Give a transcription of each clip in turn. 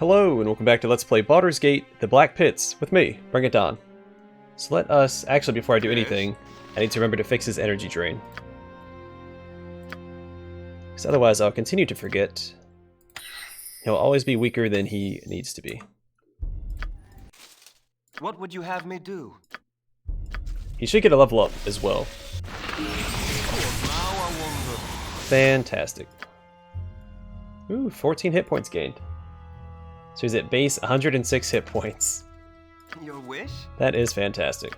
Hello, and welcome back to Let's Play Baldur's Gate, The Black Pits, with me, Bring It On. So let us, actually before I do anything, I need to remember to fix his energy drain. Because otherwise I'll continue to forget. He'll always be weaker than he needs to be. What would you have me do? He should get a level up as well. Fantastic. Ooh, 14 hit points gained. So he's at base 106 hit points. Your wish? That is fantastic.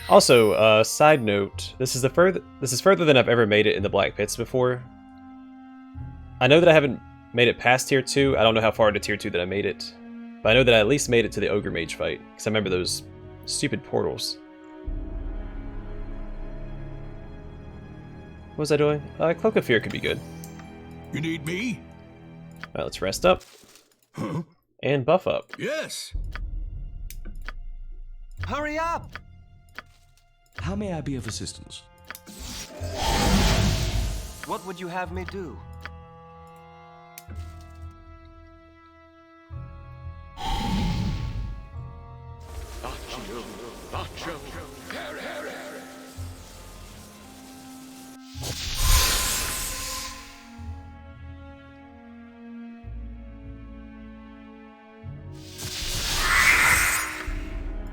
Also, side note, this is further than I've ever made it in the Black Pits before. I know that I haven't made it past tier 2. I don't know how far into tier 2 that I made it. But I know that I at least made it to the Ogre Mage fight, because I remember those stupid portals. What was I doing? Cloak of Fear could be good. You need me? Alright, let's rest up. Huh? And buff up. Yes. Hurry up! How may I be of assistance? What would you have me do?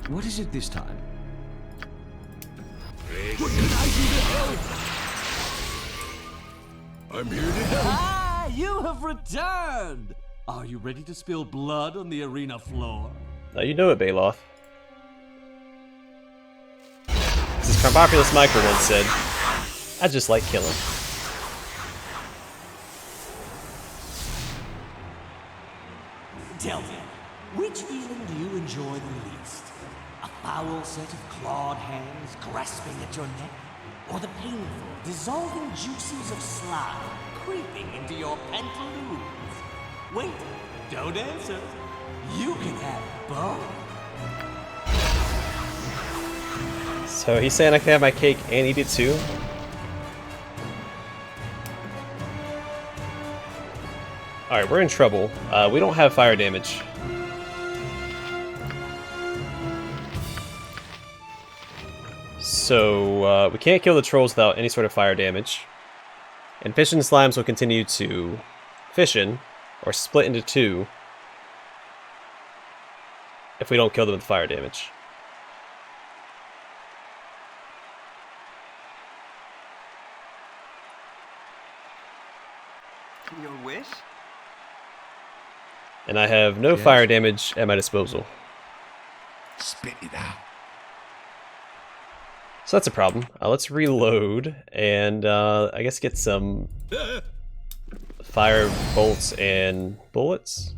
What is it this time? What can I do to help? I'm here to help. Ah, you have returned! Are you ready to spill blood on the arena floor? Now you know it, Baeloth. As Carbopulous Micro once said, I just like killing. Tell me, which feeling do you enjoy the least? A foul set of clawed hands grasping at your neck? Or the painful, dissolving juices of slime creeping into your pantaloons? Wait, don't answer. You can have both. So he's saying I can have my cake and eat it too? Alright, we're in trouble. We don't have fire damage. So, we can't kill the trolls without any sort of fire damage. And fission slimes will continue to fission, or split into two, if we don't kill them with fire damage. Your wish? And I have no fire damage at my disposal. Spit it out. So that's a problem. Let's reload and I guess get some fire bolts and bullets.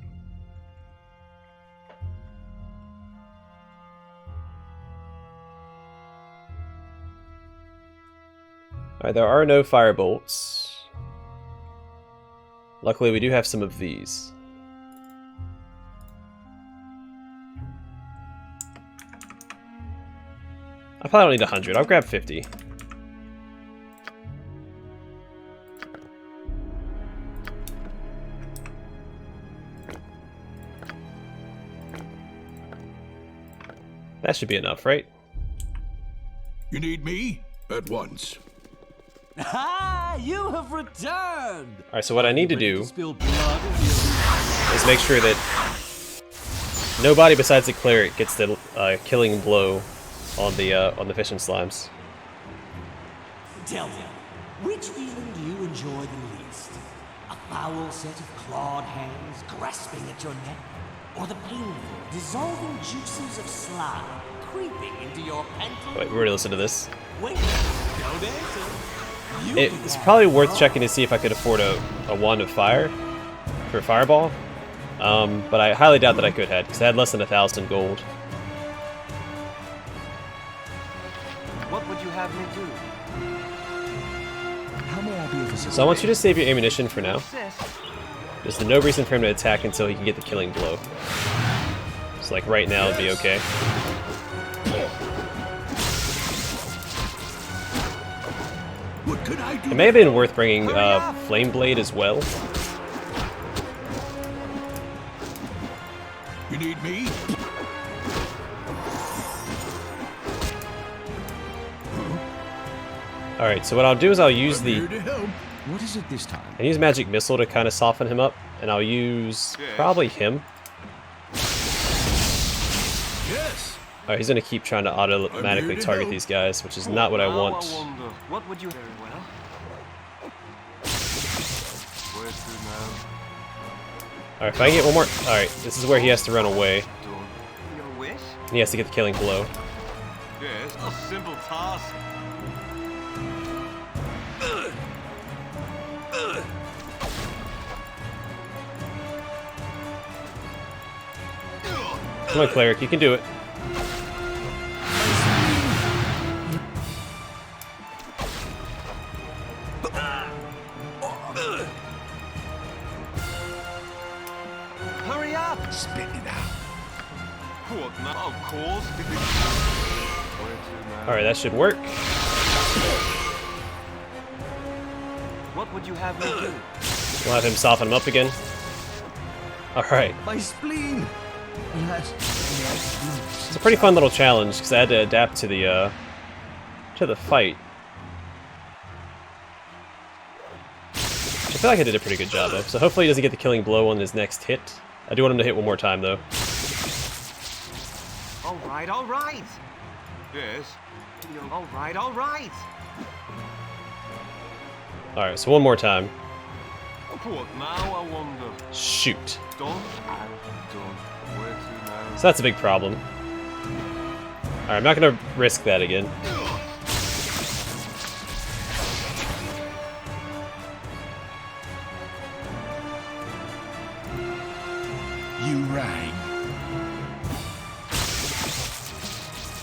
Alright, there are no fire bolts. Luckily we do have some of these. I probably don't need 100. I'll grab 50. That should be enough, right? You need me? At once. Ah, you have returned! Alright, so what I need to do Spill blood in the arena. is make sure that nobody besides the cleric gets the killing blow on the fission slimes. Tell me, which feeling do you enjoy the least? A foul set of clawed hands grasping at your neck? Or the painful, dissolving juices of slime creeping into your pantaloons? Wait, we're gonna listen to this. Wait, don't answer. You can It's have probably worth both. checking to see if I could afford a wand of fire for fireball. But I highly doubt that I could have, because I had less than 1,000 gold. What would you have me do? How may I be of assistance? So I want you to save your ammunition for now. Insist. There's no reason for him to attack until he can get the killing blow. So like right now it'd be okay. What can I do? It may have been worth bringing Flame Blade as well. You need me? Alright, so what I'll do is I'll use I'm the... here to help. What is it this time? I use Magic Missile to kind of soften him up, and I'll use probably him. Yes. Alright, he's going to keep trying to automatically to target help. these guys, which is not what I Now want. wonder, what would you very well? Where to now? Alright, if I can get one more... Alright, this is where he has to run away. Done. Your wish? He has to get the killing blow. Yes, a simple task. Come on, Cleric, you can do it. Hurry up! Spit it out. What now? Of course. Where to now? Alright, that should work. What would you have me do? We'll have him soften him up again. Alright. My spleen! It's a pretty fun little challenge, because I had to adapt to the fight. I feel like I did a pretty good job, though. So hopefully he doesn't get the killing blow on his next hit. I do want him to hit one more time, though. All right, all right. Yes. All right, all right. Alright, so one more time. What now? I wonder. Shoot. Done and done. Where to now? So that's a big problem. Alright, I'm not gonna risk that again. You rang.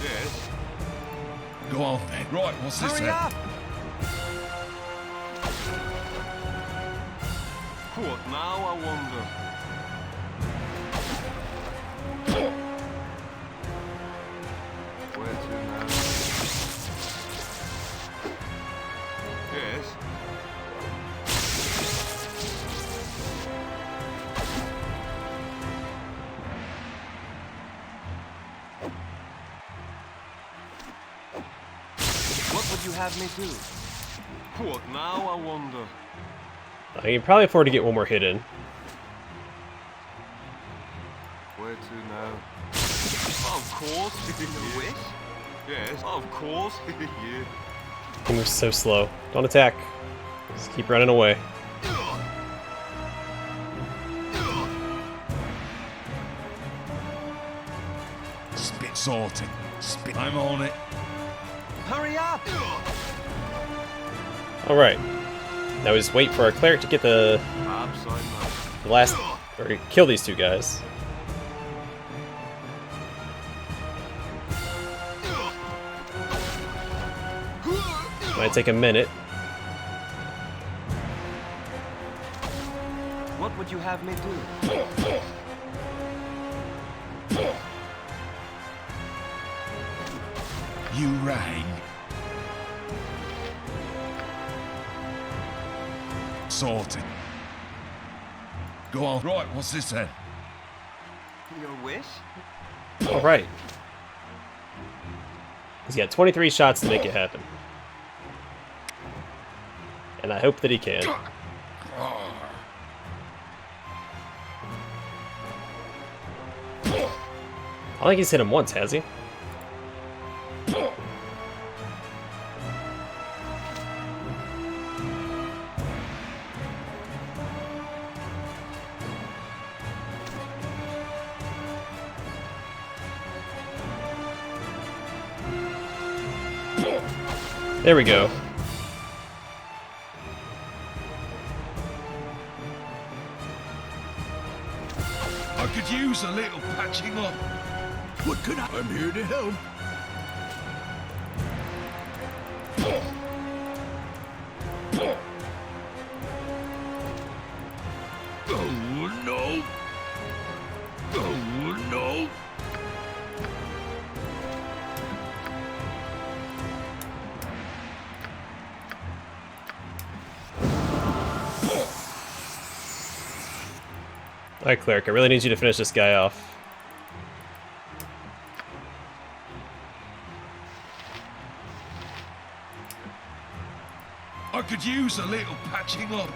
Yes. Go on then. Right, what's this Hurry then? up! What now? I wonder. Where to now? Yes. What would you have me do? What now? I wonder. I can probably afford to get one more hit in. Where to now? Of course. You wish? Yes, of course. Yeah. He moves so slow. Don't attack. Just keep running away. Spit sorted. Spit. I'm on it. Hurry up! Alright. Now we just wait for our cleric to get the last... or kill these two guys. Might take a minute. What would you have me do? You rang. Sorted. Go on. Right, what's this then? Your wish? Alright. He's got 23 shots to make it happen. And I hope that he can. I think he's hit him once, has he? There we go. I could use a little patching up. What could I? I'm here to help. Oh no! Oh no! Alright, Cleric, I really need you to finish this guy off. could use a little patching up.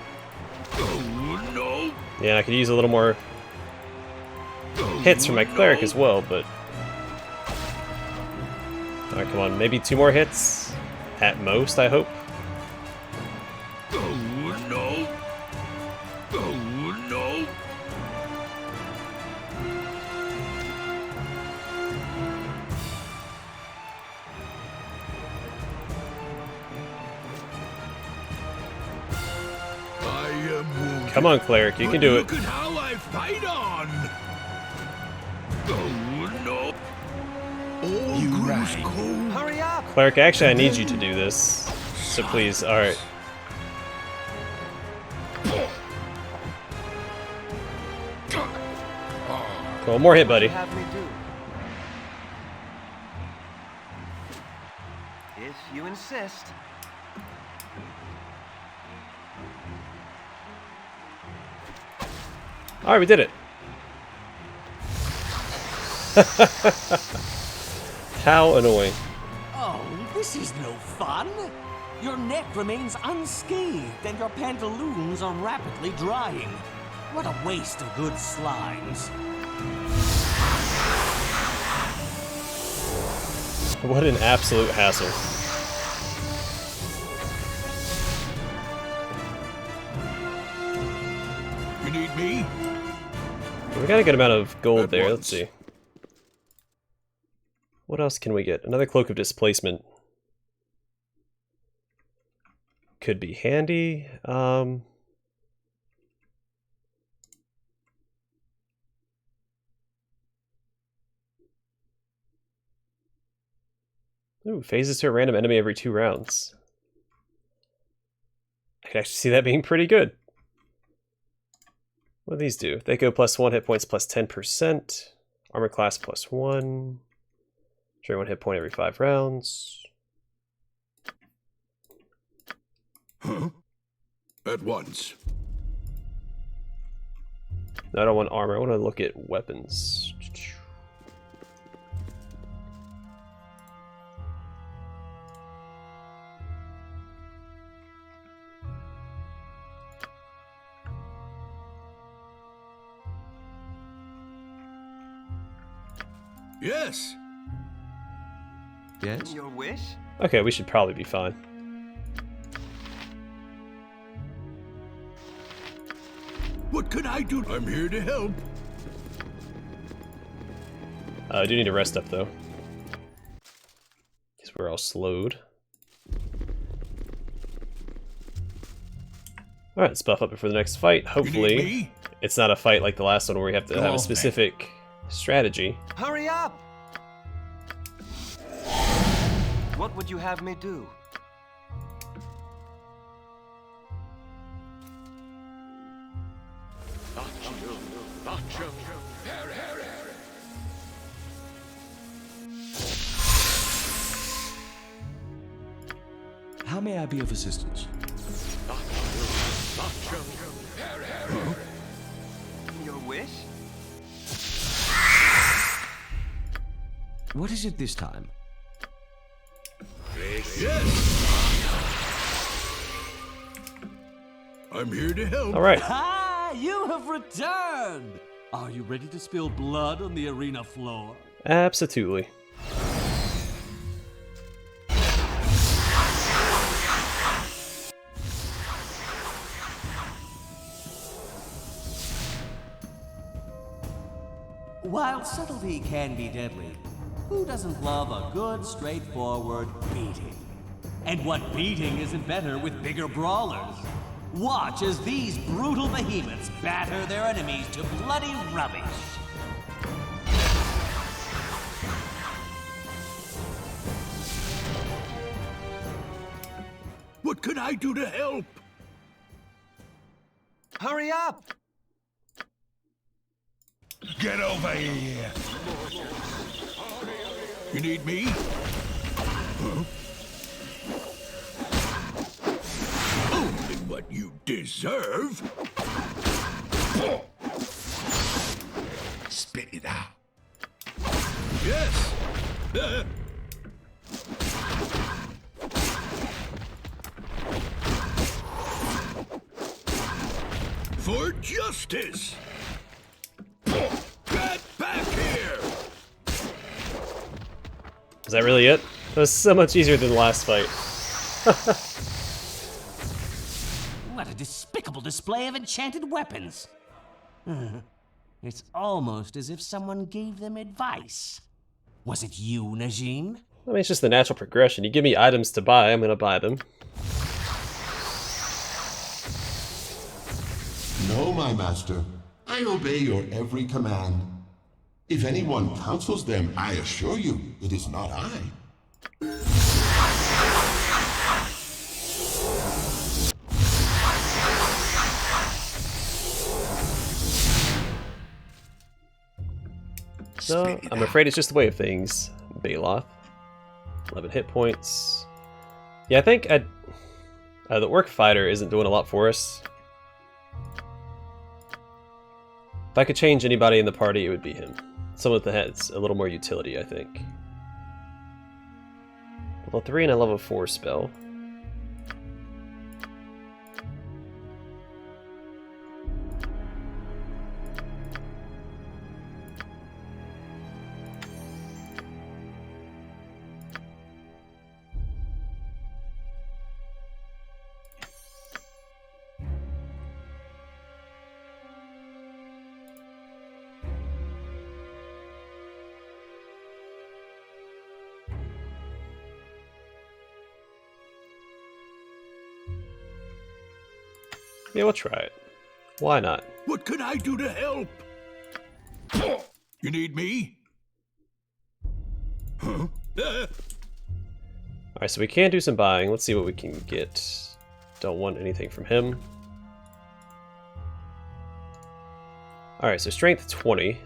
Oh no! Yeah, I could use a little more hits from my cleric as well, but... Alright, come on, maybe 2 more hits? At most, I hope. Oh no! Oh no! I am wounded. Come on, cleric, you can do it. Look at how I fight on! Oh no! Oh, you right. Cold. Hurry up! Cleric, actually I need you to do this. So please, alright. Well, more hit, buddy. Have me do. If you insist. Alright, we did it. How annoying. Oh, this is no fun. Your neck remains unscathed and your pantaloons are rapidly drying. What a waste of good slimes. What an absolute hassle. You need me? We got a good amount of gold At there, once. let's see. What else can we get? Another Cloak of Displacement. Could be handy. Ooh, phases to a random enemy every 2 rounds. I can actually see that being pretty good. What do these do? They go +1 hit points plus 10%. Armor class +1. Trade 1 hit point every 5 rounds. Huh? At once. No, I don't want armor. I want to look at weapons. Yes. Yes? Your wish? Okay, we should probably be fine. What can I do? I'm here to help. I do need to rest up though. Because we're all slowed. Alright, let's buff up before the next fight. You need Hopefully, me? it's not a fight like the last one where we have to Go have a on, specific strategy. Hurry up! What would you have me do? How may I be of assistance? Your wish? What is it this time? I'm here to help. Alright, Ah, you have Returned! Are you ready to spill blood on the arena floor? absolutely. While subtlety can be deadly, who doesn't love a good, straightforward beating? And what beating isn't better with bigger brawlers? Watch as these brutal behemoths batter their enemies to bloody rubbish. What can I do to help? Hurry up! Get over here. You need me? Huh? Only what you deserve. Spit it out. Yes. justice. Get back here! Is that really it? That was so much easier than the last fight. What a despicable display of enchanted weapons. It's almost as if someone gave them advice. Was it you, Najim? I mean, it's just the natural progression. You give me items to buy, I'm gonna buy them. No, my master. I obey your every command. If anyone counsels them, I assure you, it is not I. No, I'm afraid it's just the way of things. Baeloth. 11 hit points. Yeah, I think the Orc Fighter isn't doing a lot for us. If I could change anybody in the party, it would be him. Someone that has a little more utility, I think. Level 3 and a level 4 spell. Yeah, we'll try it. Why not? What can I do to help? You need me? Huh? Alright, so we can do some buying. Let's see what we can get. Don't want anything from him. Alright, so strength 20.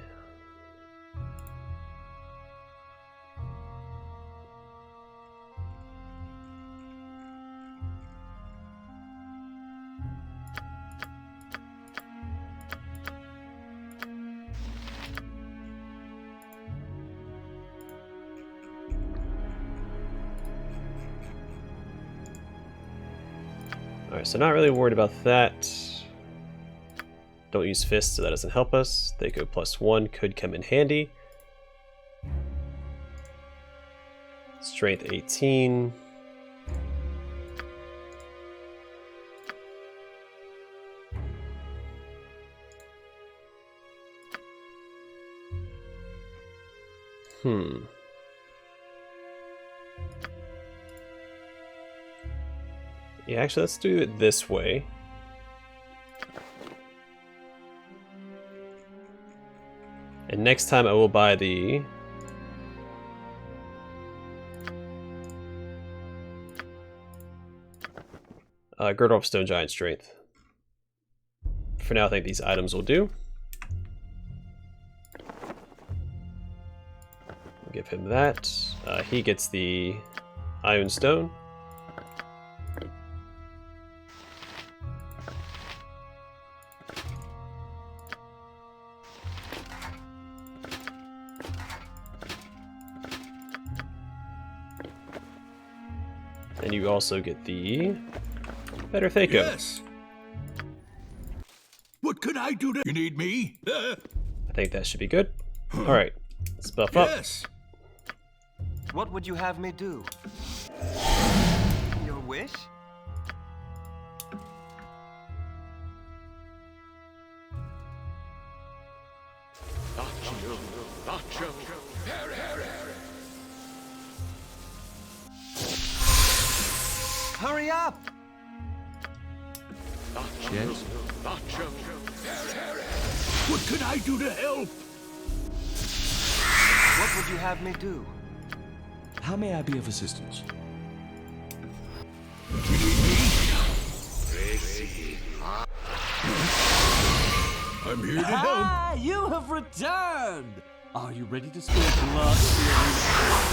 Alright, so not really worried about that. Don't use fists, so that doesn't help us. They go +1, could come in handy. Strength 18. Yeah, actually, let's do it this way. And next time I will buy the... Girdle of Stone Giant Strength. For now, I think these items will do. We'll give him that. He gets the Iron Stone. And you also get the Better Thaco. Yes. What can I do to... You need me? I think that should be good. Alright, let's buff up. Yes. What would you have me do? Your wish? Hurry up! Yes? What can I do to help? What would you have me do? How may I be of assistance? I'm here to help. Ah, you have returned! Are you ready to spill blood in the arena?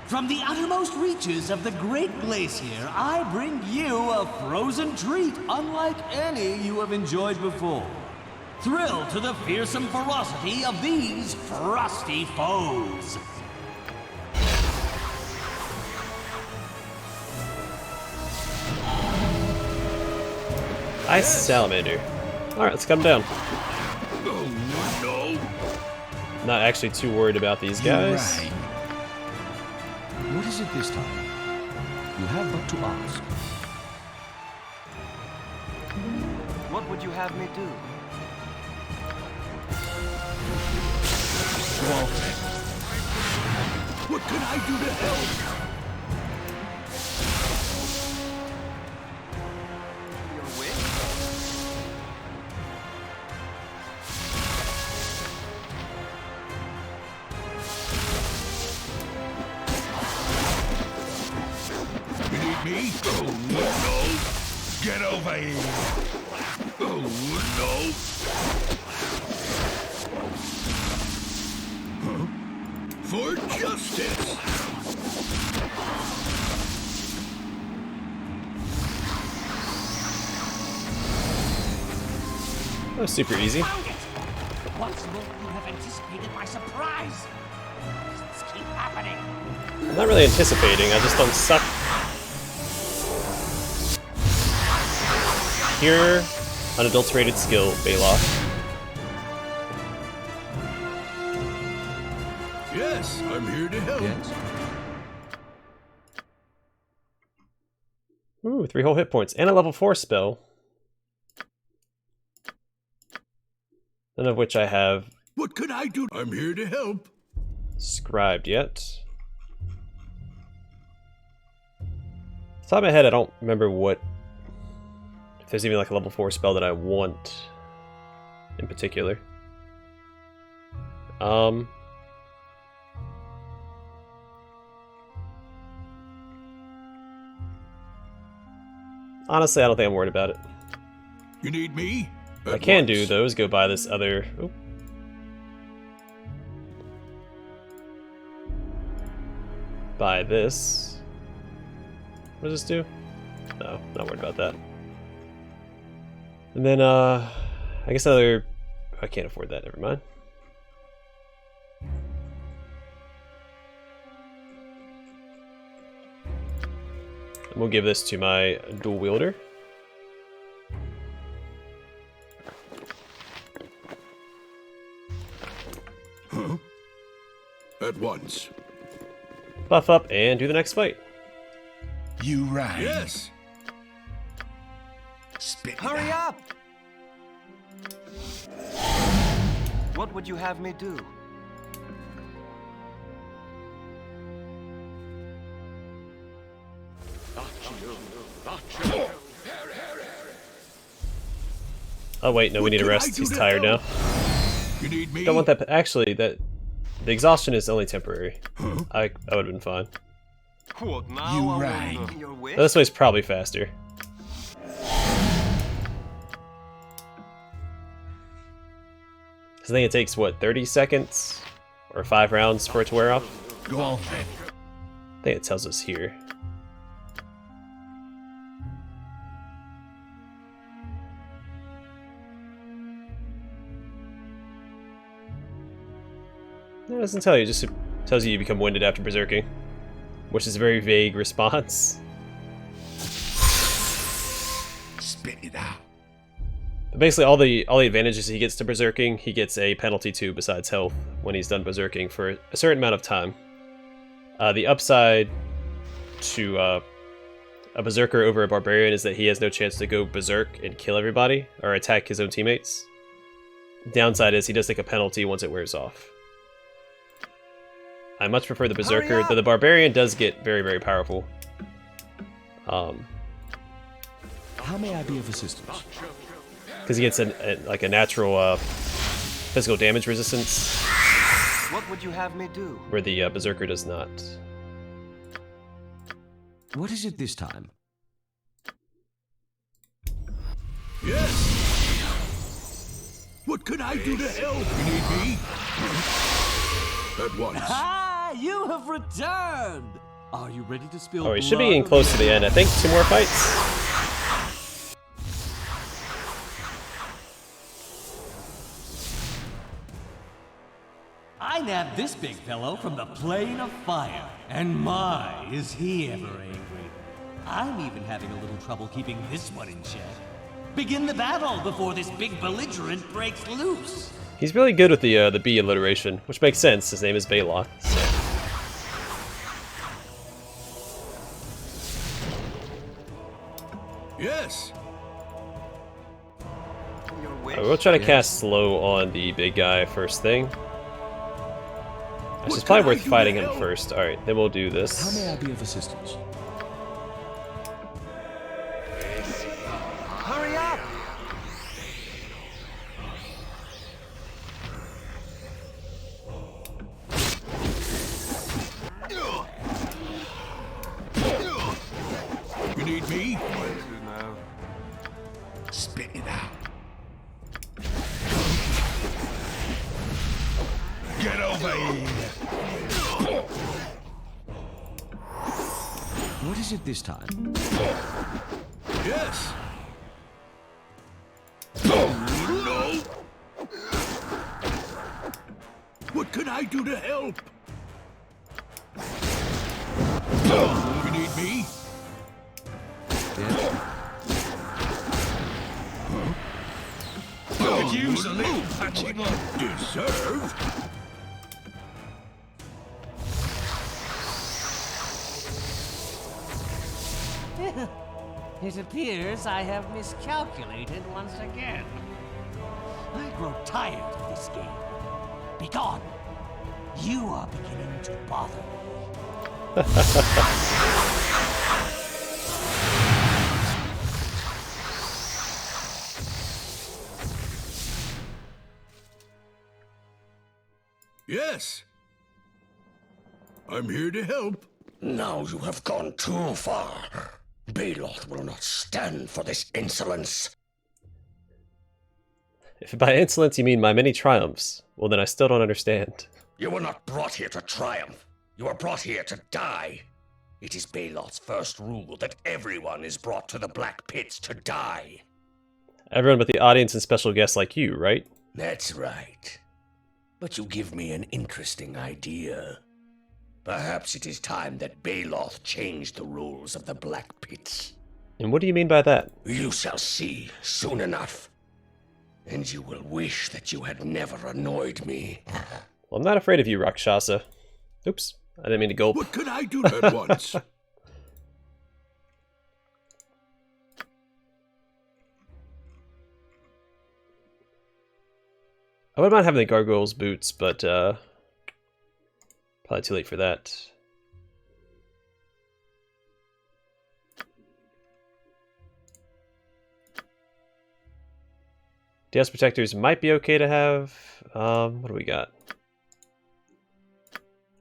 From the uttermost reaches of the Great Glacier, I bring you a frozen treat unlike any you have enjoyed before. Thrill to the fearsome ferocity of these frosty foes. Ice salamander. Alright, let's cut him down. Oh, no. Not actually too worried about these guys. Right. What is it this time? You have but to ask. What would you have me do? What can I do to help? Your wish? You need me? Oh, no. Get over here. Oh, no. Huh? For justice. That was super easy. Found it! Once more, you have anticipated my surprise. Why does this keep happening? I'm not really anticipating, I just don't suck. Pure, unadulterated skill, Baeloth. Yes, I'm here to help. Yes? Ooh, 3 whole hit points, and a level 4 spell. None of which I have What can I do? I'm here to help. scribed yet. Off the top of my head, I don't remember what... if there's even like a level 4 spell that I want in particular. Honestly, I don't think I'm worried about it. You need me? What I At can do, once. though, is go buy this other... Oop. Buy this. What does this do? No, not worried about that. And then, I guess another... I can't afford that, never mind. And we'll give this to my dual wielder. At once. Buff up and do the next fight. You right. Yes. Spit it Hurry out. up! What would you have me do? Oh wait, no, we What need to can I rest. do He's to tired now. help? You need me? Don't want that. Actually, that the exhaustion is only temporary. I would have been fine. What now? You I right. wonder? Your wish? This way's probably faster. I think it takes what, 30 seconds or 5 rounds for it to wear off. Go on then. I think it tells us here. No, it doesn't tell you, it just tells you you become winded after berserking, which is a very vague response. Spit it out. But basically, all the advantages he gets to berserking, he gets a penalty to besides health when he's done berserking for a certain amount of time. The upside to a berserker over a barbarian is that he has no chance to go berserk and kill everybody or attack his own teammates. Downside is he does take a penalty once it wears off. I much prefer the berserker, though the barbarian does get very, very powerful. How may I be of assistance? Because he gets like a natural physical damage resistance, What would you have me do? where the berserker does not. What is it this time? Yes. What can I do to help? You need me? At once. Ah, you have returned! Are you ready to spill Oh, he blood? should be getting close to the end. I think 2 more fights. I nabbed this big fellow from the plane of fire, and my, is he ever angry. I'm even having a little trouble keeping this one in check. Begin the battle before this big belligerent breaks loose. He's really good with the B alliteration, which makes sense. His name is Baeloth. So. Yes. We'll try to cast slow on the big guy first thing. It's probably worth fighting him first. Alright, then we'll do this. How may I be of assistance? Hurry up! You need me? Where to now? Spit it out. Get over here. What is it this time? Yes. Oh, no. What can I do to help? You need me? I could use a little patching up. Deserved? It appears I have miscalculated once again. I grow tired of this game. Begone! You are beginning to bother me. Yes. I'm here to help. Now you have gone too far. Baeloth will not stand for this insolence. If by insolence you mean my many triumphs, well then I still don't understand. You were not brought here to triumph. You were brought here to die. It is Baeloth's first rule that everyone is brought to the Black Pits to die. Everyone but the audience and special guests like you, right? That's right. But you give me an interesting idea. Perhaps it is time that Baeloth changed the rules of the Black Pits. And what do you mean by that? You shall see soon enough. And you will wish that you had never annoyed me. Well, I'm not afraid of you, Rakshasa. Oops, I didn't mean to gulp. What could I do at once? I wouldn't mind having the gargoyle's boots, but probably too late for that. DS protectors might be okay to have. What do we got?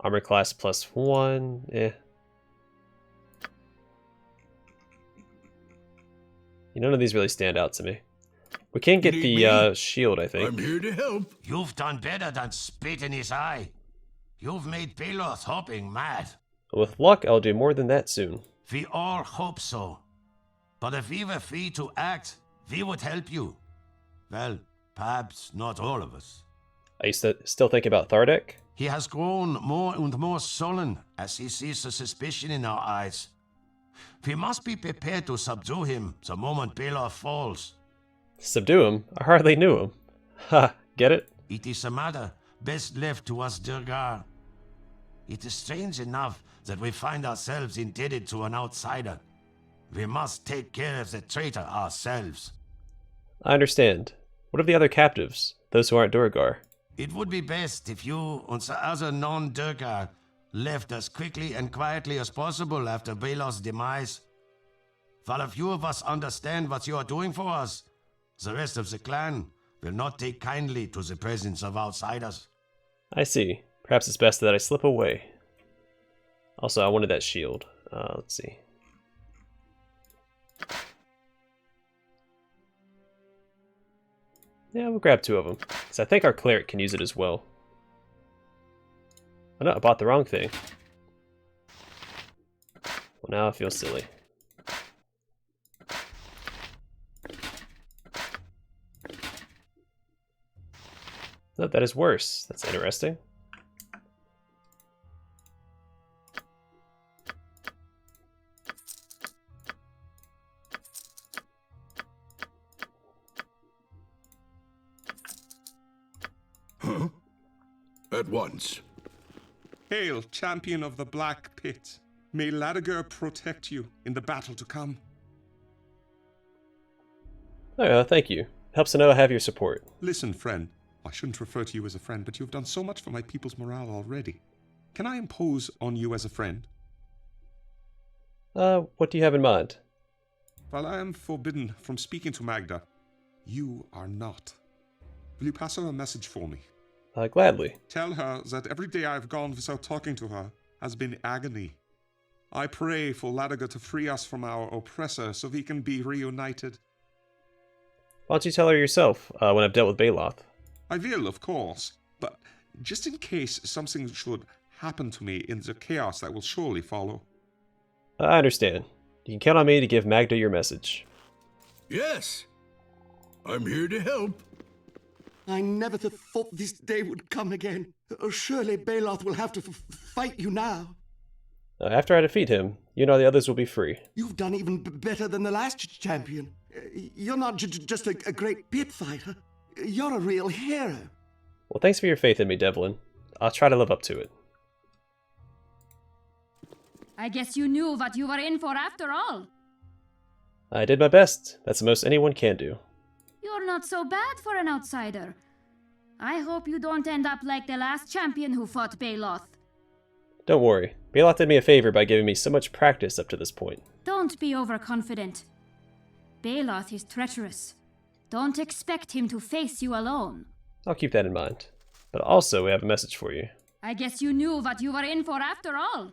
Armor class +1. Eh. None of these really stand out to me. We can get the shield, I think. I'm here to help. You've done better than spit in his eye. You've made Baeloth hoping mad. With luck, I'll do more than that soon. We all hope so. But if we were free to act, we would help you. Well, perhaps not all of us. I used to still think about Thardek. He has grown more and more sullen as he sees the suspicion in our eyes. We must be prepared to subdue him the moment Baeloth falls. Subdue him? I hardly knew him. Ha, get it? It is a matter best left to us Durgar. It is strange enough that we find ourselves indebted to an outsider. We must take care of the traitor ourselves. I understand. What of the other captives? Those who aren't Durgar? It would be best if you and the other non-Durgar left as quickly and quietly as possible after Baeloth's demise. While a few of us understand what you are doing for us, the rest of the clan will not take kindly to the presence of outsiders. I see. Perhaps it's best that I slip away. Also, I wanted that shield. Let's see. Yeah, we'll grab 2 of them. Because I think our cleric can use it as well. Oh no, I bought the wrong thing. Well, now I feel silly. No, that is worse. That's interesting. At once. Hail, champion of the Black Pit. May Ladiger protect you in the battle to come. Oh, thank you. Helps to know I have your support. Listen, friend. I shouldn't refer to you as a friend, but you've done so much for my people's morale already. Can I impose on you as a friend? What do you have in mind? While I am forbidden from speaking to Magda, you are not. Will you pass her a message for me? Gladly. Tell her that every day I've gone without talking to her has been agony. I pray for Ladiger to free us from our oppressor so we can be reunited. Why don't you tell her yourself, when I've dealt with Baeloth? I will, of course, but just in case something should happen to me in the chaos that will surely follow. I understand. You can count on me to give Magda your message. Yes. I'm here to help. I never thought this day would come again. Surely Baeloth will have to fight you now. After I defeat him, you and all the others will be free. You've done even better than the last champion. You're not just a great pit fighter. You're a real hero. Well, thanks for your faith in me, Devlin. I'll try to live up to it. I guess you knew what you were in for after all. I did my best. That's the most anyone can do. You're not so bad for an outsider. I hope you don't end up like the last champion who fought Baeloth. Don't worry. Baeloth did me a favor by giving me so much practice up to this point. Don't be overconfident. Baeloth is treacherous. Don't expect him to face you alone. I'll keep that in mind. But also, we have a message for you. I guess you knew what you were in for after all.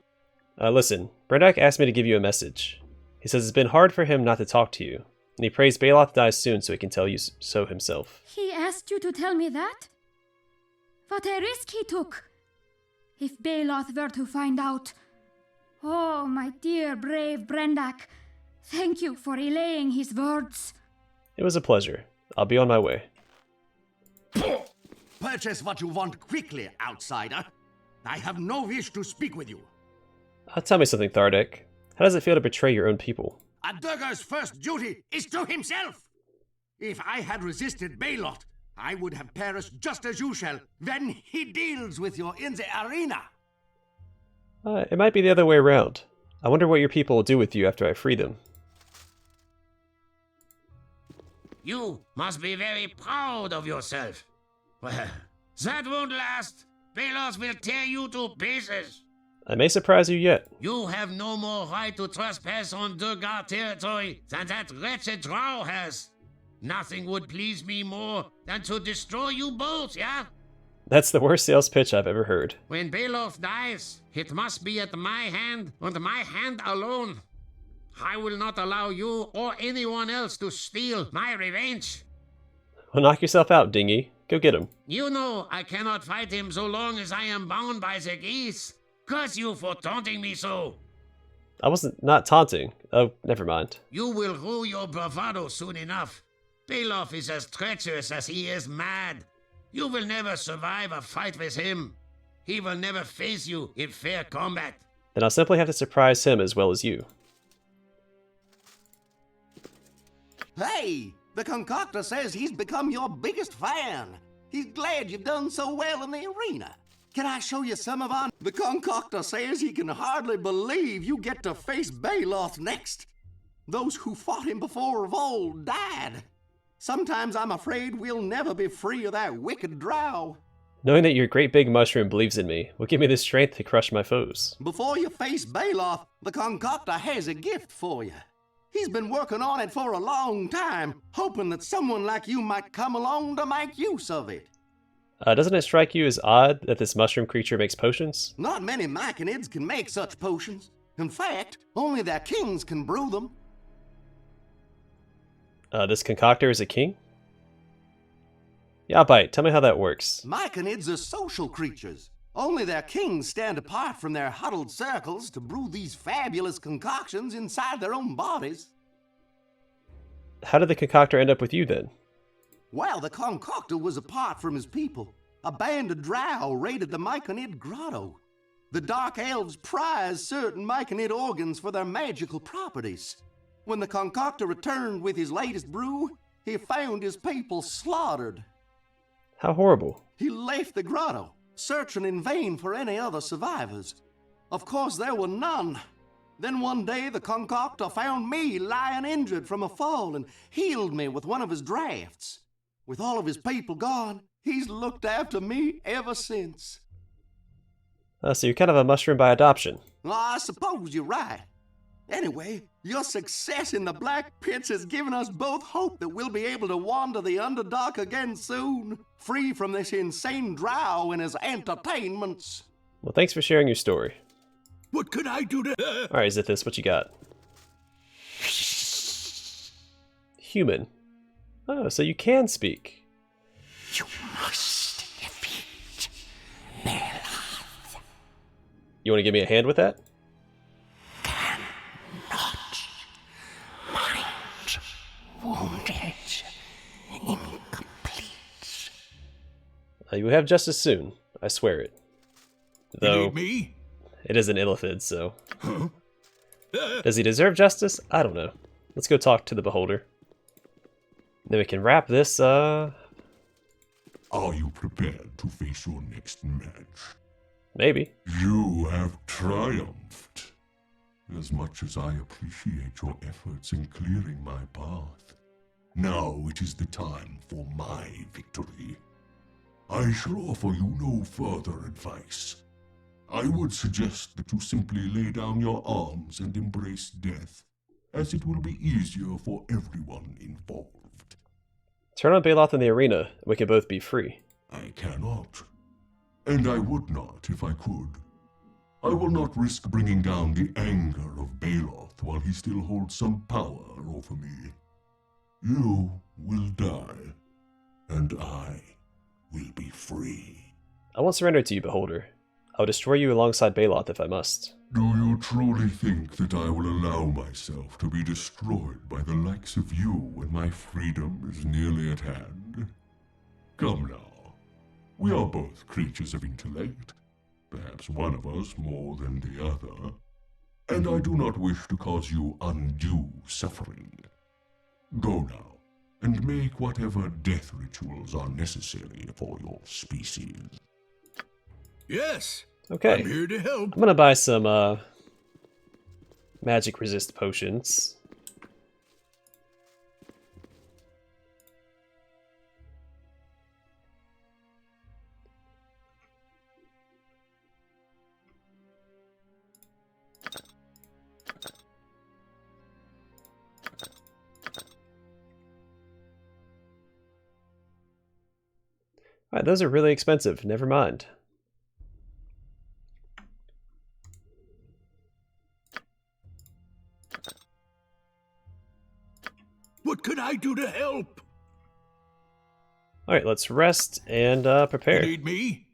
Listen, Brendak asked me to give you a message. He says it's been hard for him not to talk to you, and he prays Baeloth dies soon so he can tell you so himself. He asked you to tell me that? What a risk he took! If Baeloth were to find out... Oh, my dear, brave Brendak, thank you for relaying his words. It was a pleasure. I'll be on my way. Purchase what you want quickly, outsider. I have no wish to speak with you. Tell me something, Thardek. How does it feel to betray your own people? A Durgar's first duty is to himself. If I had resisted Baeloth, I would have perished just as you shall when he deals with you in the arena. It might be the other way around. I wonder what your people will do with you after I free them. You must be very proud of yourself. Well, that won't last. Baeloth will tear you to pieces. I may surprise you yet. You have no more right to trespass on Durgar territory than that wretched drow has. Nothing would please me more than to destroy you both, yeah? That's the worst sales pitch I've ever heard. When Baeloth dies, it must be at my hand and my hand alone. I will not allow you or anyone else to steal my revenge. Well, knock yourself out, Dingy. Go get him. You know I cannot fight him so long as I am bound by the geese. Curse you for taunting me so. I wasn't not taunting. Oh, never mind. You will rue your bravado soon enough. Baeloth is as treacherous as he is mad. You will never survive a fight with him. He will never face you in fair combat. Then I'll simply have to surprise him as well as you. Hey, the concoctor says he's become your biggest fan. He's glad you've done so well in the arena. Can I show you some of our... The concoctor says he can hardly believe you get to face Baeloth next. Those who fought him before have all died. Sometimes I'm afraid we'll never be free of that wicked drow. Knowing that your great big mushroom believes in me will give me the strength to crush my foes. Before you face Baeloth, the concoctor has a gift for you. He's been working on it for a long time, hoping that someone like you might come along to make use of it. Doesn't it strike you as odd that this mushroom creature makes potions? Not many Myconids can make such potions. In fact, only their kings can brew them. This concoctor is a king? Yeah, bite. Tell me how that works. Myconids are social creatures. Only their kings stand apart from their huddled circles to brew these fabulous concoctions inside their own bodies. How did the concoctor end up with you then? Well, the concoctor was apart from his people. A band of drow raided the Myconid grotto. The Dark Elves prize certain Myconid organs for their magical properties. When the concoctor returned with his latest brew, he found his people slaughtered. How horrible. He left the grotto, searching in vain for any other survivors. Of course, there were none. Then one day the concoctor found me lying injured from a fall and healed me with one of his drafts. With all of his people gone, he's looked after me ever since. So you're kind of a mushroom by adoption. Well, I suppose you're right. Anyway, your success in the Black Pits has given us both hope that we'll be able to wander the Underdark again soon, free from this insane drow and his entertainments. Well, thanks for sharing your story. What could I do to... Alright, Zithis, what you got? Human. Oh, so you can speak. You must defeat Baeloth. You want to give me a hand with that? Mind wounded, incomplete. You will have justice soon. I swear it. Though, You need me? it is an illithid, so... Does he deserve justice? I don't know. Let's go talk to the Beholder. Then we can wrap this, Are you prepared to face your next match? Maybe. You have triumphed. As much as I appreciate your efforts in clearing my path, now it is the time for my victory. I shall offer you no further advice. I would suggest that you simply lay down your arms and embrace death, as it will be easier for everyone involved. Turn on Baeloth in the arena, and we can both be free. I cannot. And I would not if I could. I will not risk bringing down the anger of Baeloth while he still holds some power over me. You will die, and I will be free. I won't surrender to you, Beholder. I will destroy you alongside Baeloth if I must. Do you truly think that I will allow myself to be destroyed by the likes of you when my freedom is nearly at hand? Come now. We are both creatures of intellect, perhaps one of us more than the other, and I do not wish to cause you undue suffering. Go now, and make whatever death rituals are necessary for your species. Yes. Okay. I'm here to help. I'm gonna buy some, magic resist potions. Alright, those are really expensive. Never mind. What could I do to help? Alright, let's rest and prepare. You need me?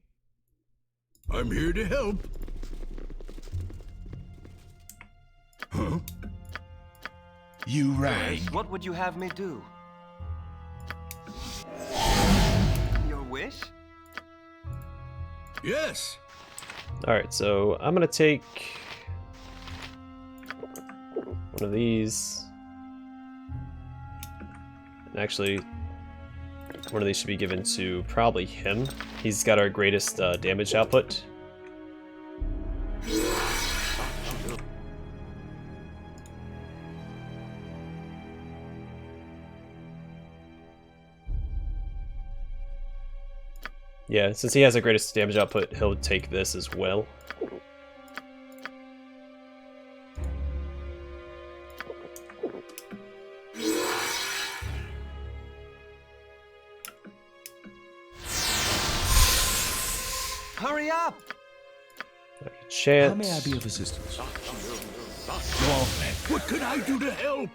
I'm here to help. Huh? You rang. What would you have me do? Your wish? Yes. Alright, so I'm gonna take one of these. Actually, one of these should be given to probably him. He's got our greatest damage output. Yeah, since he has the greatest damage output, he'll take this as well. Hurry up! Chant. How may I be of assistance? Go on, then. What could I do to help?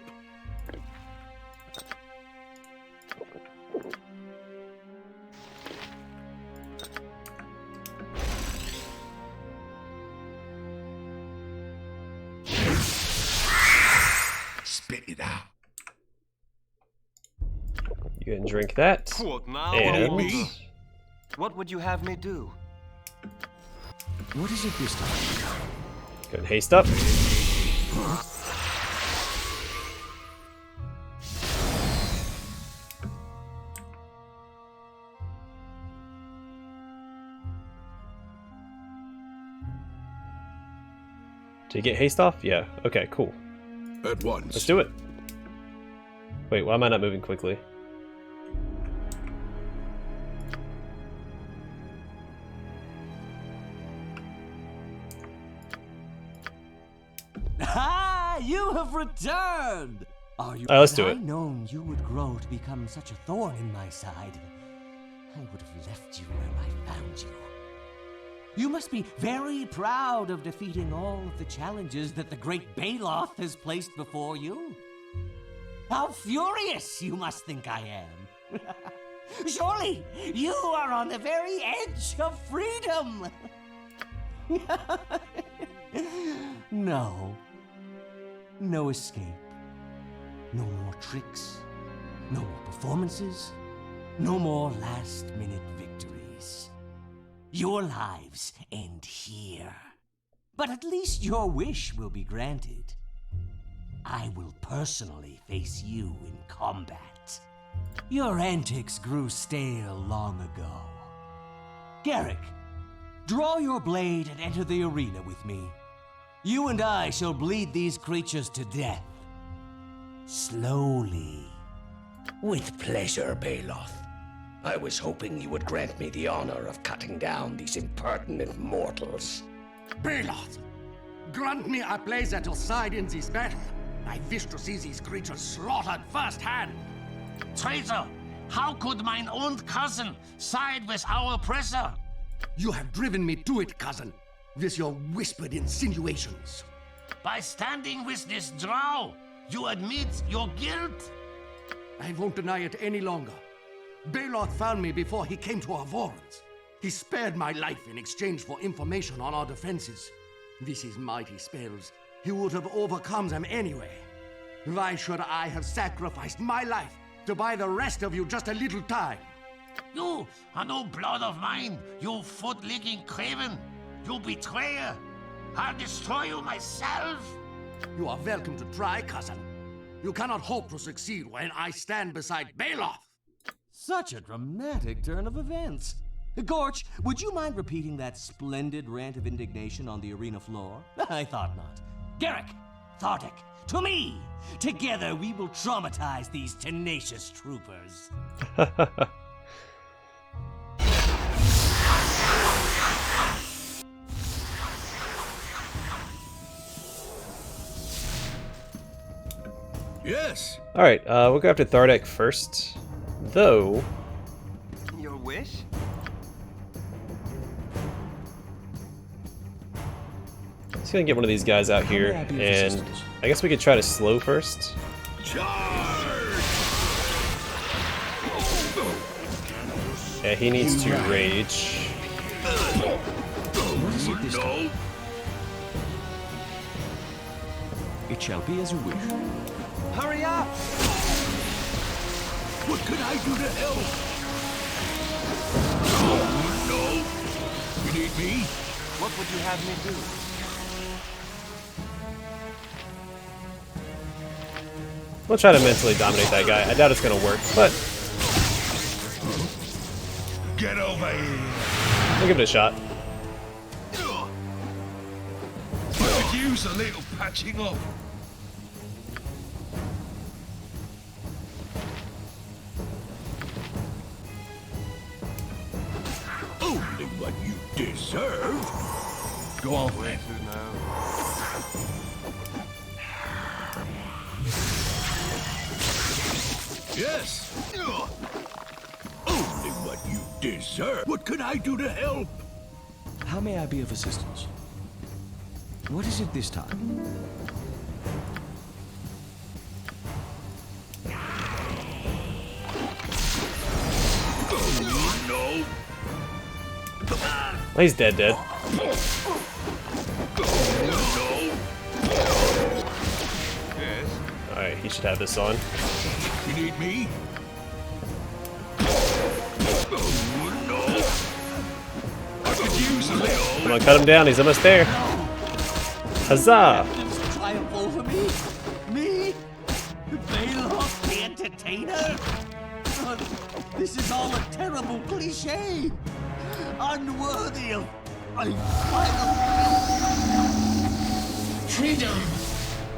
Spit it out. You can drink that. What now? And Me? What would you have me do? What is it this time? go and haste up. Did you get haste off? Yeah. Okay, cool. At once. Let's do it. Wait, why am I not moving quickly? Ah, you have returned! Are you? Alright, let's do it. Had I known you would grow to become such a thorn in my side, I would have left you where I found you. You must be very proud of defeating all of the challenges that the great Baeloth has placed before you. How furious you must think I am. Surely you are on the very edge of freedom. No. No escape. No more tricks. No more performances. No more last-minute victories. Your lives end here. But at least your wish will be granted. I will personally face you in combat. Your antics grew stale long ago. Garrick, draw your blade and enter the arena with me. You and I shall bleed these creatures to death. Slowly. With pleasure, Baeloth. I was hoping you would grant me the honor of cutting down these impertinent mortals. Baeloth, grant me a place at your side in this battle. I wish to see these creatures slaughtered firsthand. Traitor! How could mine own cousin side with our oppressor? You have driven me to it, cousin, with your whispered insinuations. By standing with this drow, you admit your guilt? I won't deny it any longer. Baeloth found me before he came to our warrens. He spared my life in exchange for information on our defenses. With his mighty spells, he would have overcome them anyway. Why should I have sacrificed my life to buy the rest of you just a little time? You are no blood of mine, you foot-licking craven! You betrayer! I'll destroy you myself! You are welcome to try, cousin. You cannot hope to succeed when I stand beside Baeloth. Such a dramatic turn of events. Gorch, would you mind repeating that splendid rant of indignation on the arena floor? I thought not. Garrick, Thardik, to me! Together we will traumatize these tenacious troopers. Yes. Alright, we'll go after Thardik first. Though... Your wish? Let's go and get one of these guys out here, and I guess we could try to slow first. Yeah, he needs to rage. No. It shall be as you wish. Hurry up! What could I do to help? Oh, no. You need me? What would you have me do? We'll try to mentally dominate that guy. I doubt it's gonna work, but Get over here. we'll give it a shot. I could use a little patching up. Only what you deserve. Go on, then. Yes. Only what you deserve. What could I do to help? How may I be of assistance? What is it this time? Oh, no. He's dead. Alright, he should have this on. You need me? Come on, cut him down. He's almost there. Huzzah! Triumph over me? Me? Baeloth the Entertainer? This is all a terrible cliche. Unworthy of my final. freedom!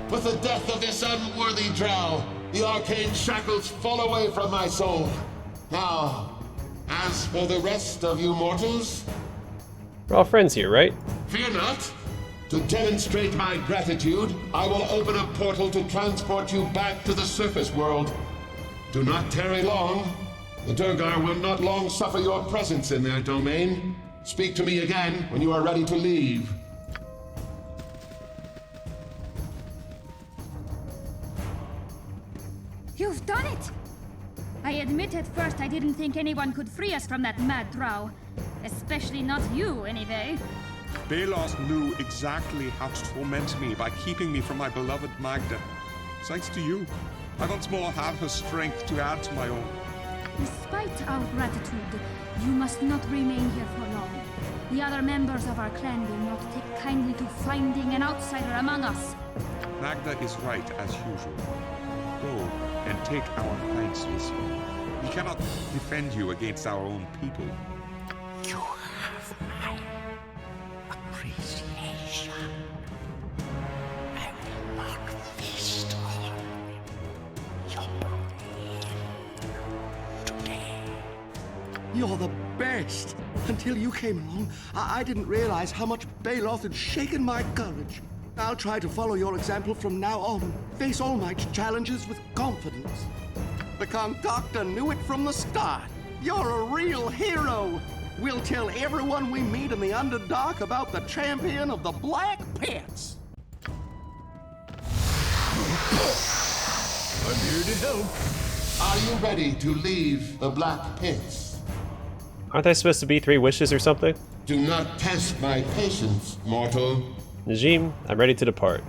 With the death of this unworthy drow, the arcane shackles fall away from my soul. Now, as for the rest of you mortals... We're all friends here, right? Fear not. To demonstrate my gratitude, I will open a portal to transport you back to the surface world. Do not tarry long. The Durgar will not long suffer your presence in their domain. Speak to me again when you are ready to leave. You've done it! I admit at first I didn't think anyone could free us from that mad drow. Especially not you, anyway. Baeloth knew exactly how to torment me by keeping me from my beloved Magda. Thanks to you, I once more have her strength to add to my own. Despite our gratitude, you must not remain here for long. The other members of our clan will not take kindly to finding an outsider among us. Magda is right, as usual. Go and take our thanks with you. We cannot defend you against our own people. You have my appreciation. I will not feast on your brain today. You're the best. Until you came along, I didn't realize how much Baeloth had shaken my courage. I'll try to follow your example from now on. Face all my challenges with confidence. The concoctor knew it from the start. You're a real hero. We'll tell everyone we meet in the Underdark about the champion of the Black Pits. I'm here to help. Are you ready to leave the Black Pits? Aren't they supposed to be 3 wishes or something? Do not test my patience, mortal. Najim, I'm ready to depart.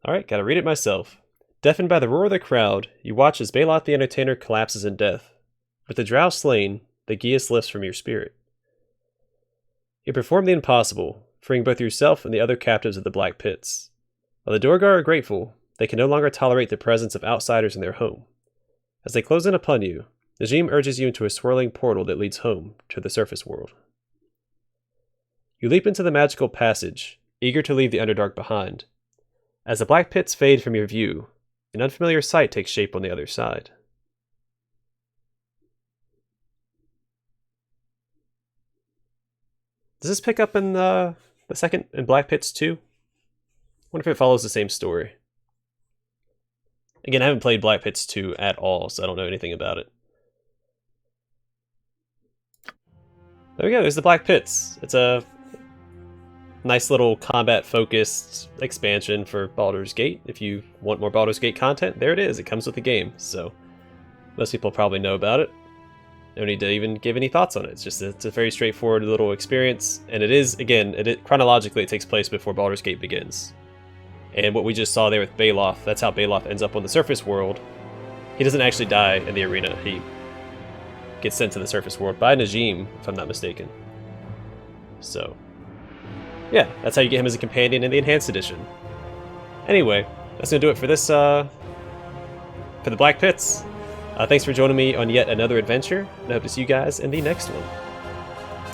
Alright, gotta read it myself. Deafened by the roar of the crowd, you watch as Baeloth the Entertainer collapses in death. With the drow slain, the geas lifts from your spirit. You perform the impossible, freeing both yourself and the other captives of the Black Pits. While the Durgar are grateful, they can no longer tolerate the presence of outsiders in their home. As they close in upon you, Najim urges you into a swirling portal that leads home to the surface world. You leap into the magical passage, eager to leave the Underdark behind. As the Black Pits fade from your view, an unfamiliar sight takes shape on the other side. Does this pick up in the second in Black Pits 2? I wonder if it follows the same story. Again, I haven't played Black Pits 2 at all, so I don't know anything about it. There we go, there's the Black Pits. It's a nice little combat-focused expansion for Baldur's Gate. If you want more Baldur's Gate content, there it is. It comes with the game, so most people probably know about it. No need to even give any thoughts on it. It's a very straightforward little experience, and it is, again, chronologically it takes place before Baldur's Gate begins. And what we just saw there with Baeloth, that's how Baeloth ends up on the surface world. He doesn't actually die in the arena. He gets sent to the surface world by Najim, if I'm not mistaken. So, yeah, that's how you get him as a companion in the Enhanced Edition. Anyway, that's going to do it for this, for the Black Pits. Thanks for joining me on yet another adventure, and I hope to see you guys in the next one.